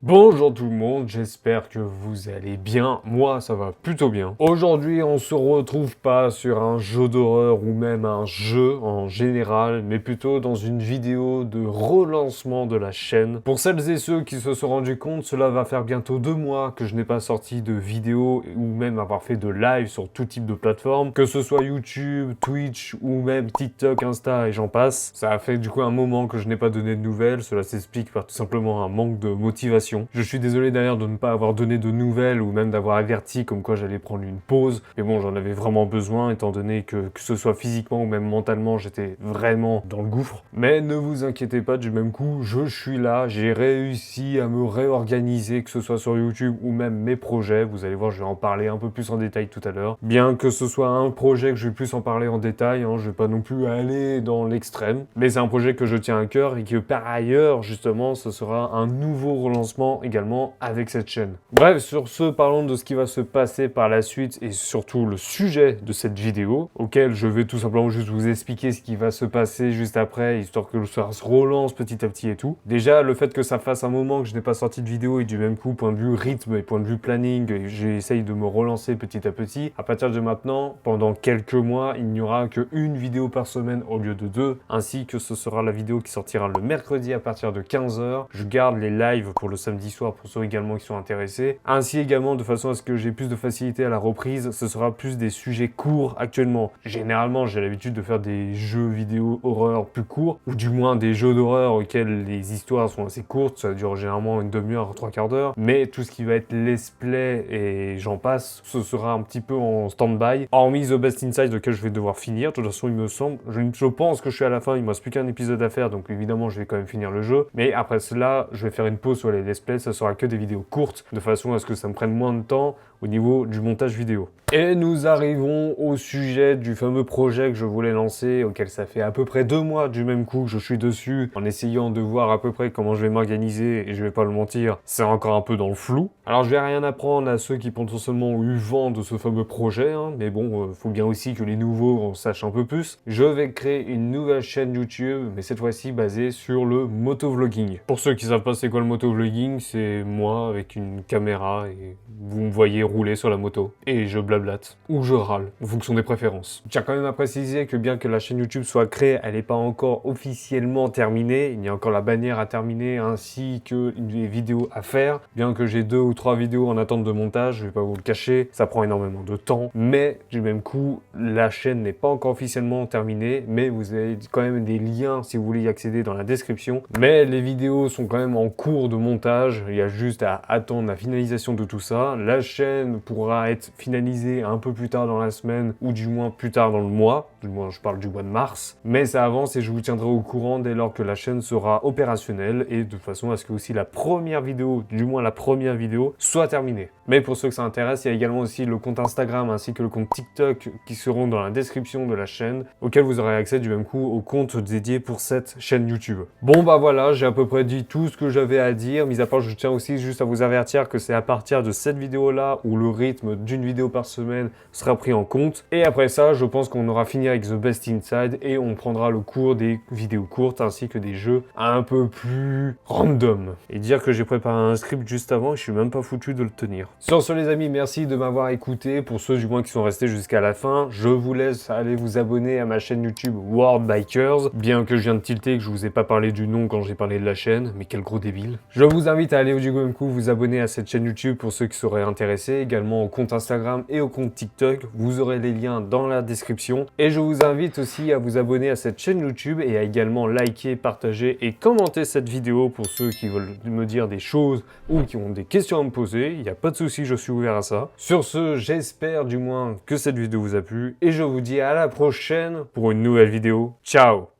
Bonjour tout le monde, j'espère que vous allez bien. Moi, ça va plutôt bien. Aujourd'hui, on se retrouve pas sur un jeu d'horreur ou même un jeu en général, mais plutôt dans une vidéo de relancement de la chaîne. Pour celles et ceux qui se sont rendus compte, cela va faire bientôt 2 mois que je n'ai pas sorti de vidéo ou même avoir fait de live sur tout type de plateforme, que ce soit YouTube, Twitch ou même TikTok, Insta et j'en passe. Ça a fait du coup un moment que je n'ai pas donné de nouvelles, cela s'explique par tout simplement un manque de motivation. Je suis désolé d'ailleurs de ne pas avoir donné de nouvelles ou même d'avoir averti comme quoi j'allais prendre une pause. Mais bon, j'en avais vraiment besoin étant donné que ce soit physiquement ou même mentalement, j'étais vraiment dans le gouffre. Mais ne vous inquiétez pas, du même coup, je suis là. J'ai réussi à me réorganiser, que ce soit sur YouTube ou même mes projets. Vous allez voir, je vais en parler un peu plus en détail tout à l'heure. Bien que ce soit un projet que je vais plus en parler en détail, je vais pas non plus aller dans l'extrême. Mais c'est un projet que je tiens à cœur et que par ailleurs, justement, ce sera un nouveau relancement également avec cette chaîne. Bref, sur ce, parlons de ce qui va se passer par la suite et surtout le sujet de cette vidéo, auquel je vais tout simplement juste vous expliquer ce qui va se passer juste après, histoire que ça se relance petit à petit et tout. Déjà, le fait que ça fasse un moment que je n'ai pas sorti de vidéo et du même coup, point de vue rythme et point de vue planning, j'essaye de me relancer petit à petit. À partir de maintenant, pendant quelques mois, il n'y aura qu'une vidéo par semaine au lieu de 2, ainsi que ce sera la vidéo qui sortira le mercredi à partir de 15h. Je garde les lives pour le samedi soir pour ceux également qui sont intéressés. Ainsi également, de façon à ce que j'ai plus de facilité à la reprise, ce sera plus des sujets courts actuellement. Généralement, j'ai l'habitude de faire des jeux vidéo horreur plus courts, ou du moins des jeux d'horreur auxquels les histoires sont assez courtes, ça dure généralement une demi-heure, 3/4 d'heure. Mais tout ce qui va être let's play et j'en passe, ce sera un petit peu en stand-by. Hormis The Best Inside, lequel je vais devoir finir. De toute façon, il me semble, je pense que je suis à la fin, il me reste plus qu'un épisode à faire, donc évidemment, je vais quand même finir le jeu. Mais après cela, je vais faire une pause sur les let's play, ça sera que des vidéos courtes, de façon à ce que ça me prenne moins de temps au niveau du montage vidéo. Et nous arrivons au sujet du fameux projet que je voulais lancer, auquel ça fait à peu près 2 mois du même coup que je suis dessus, en essayant de voir à peu près comment je vais m'organiser, et je vais pas le mentir, c'est encore un peu dans le flou. Alors je vais rien apprendre à ceux qui potentiellement ont eu vent de ce fameux projet, mais bon, faut bien aussi que les nouveaux en sachent un peu plus. Je vais créer une nouvelle chaîne YouTube, mais cette fois-ci basée sur le motovlogging. Pour ceux qui savent pas c'est quoi le motovlogging, c'est moi avec une caméra et vous me voyez rouler sur la moto. Et je blablate, ou je râle, en fonction des préférences. Je tiens quand même à préciser que bien que la chaîne YouTube soit créée, elle n'est pas encore officiellement terminée. Il y a encore la bannière à terminer ainsi que des vidéos à faire. Bien que j'ai 2 ou 3 vidéos en attente de montage, je vais pas vous le cacher, ça prend énormément de temps. Mais du même coup, la chaîne n'est pas encore officiellement terminée, mais vous avez quand même des liens si vous voulez y accéder dans la description. Mais les vidéos sont quand même en cours de montage, il y a juste à attendre la finalisation de tout ça. La chaîne pourra être finalisée un peu plus tard dans la semaine ou du moins plus tard dans le mois. Du moins, je parle du mois de mars. Mais ça avance et je vous tiendrai au courant dès lors que la chaîne sera opérationnelle et de façon à ce que aussi la première vidéo, du moins la première vidéo, soit terminée. Mais pour ceux que ça intéresse, il y a également aussi le compte Instagram ainsi que le compte TikTok qui seront dans la description de la chaîne, auquel vous aurez accès du même coup au compte dédié pour cette chaîne YouTube. Bon bah voilà, j'ai à peu près dit tout ce que j'avais à dire, mis à part je tiens aussi juste à vous avertir que c'est à partir de cette vidéo-là où le rythme d'une vidéo par semaine sera pris en compte. Et après ça, je pense qu'on aura fini avec The Best Inside et on prendra le cours des vidéos courtes ainsi que des jeux un peu plus random. Et dire que j'ai préparé un script juste avant et je suis même pas foutu de le tenir. Sur ce les amis, merci de m'avoir écouté. Pour ceux du moins qui sont restés jusqu'à la fin, je vous laisse aller vous abonner à ma chaîne YouTube World Bikers. Bien que je viens de tilter que je vous ai pas parlé du nom quand j'ai parlé de la chaîne, mais quel gros débile. Je vous invite à aller du même coup vous abonner à cette chaîne YouTube pour ceux qui seraient intéressés, également au compte Instagram et au compte TikTok. Vous aurez les liens dans la description. Et je vous invite aussi à vous abonner à cette chaîne YouTube et à également liker, partager et commenter cette vidéo pour ceux qui veulent me dire des choses ou qui ont des questions à me poser. Il n'y a pas de souci, je suis ouvert à ça. Sur ce, j'espère du moins que cette vidéo vous a plu et je vous dis à la prochaine pour une nouvelle vidéo. Ciao!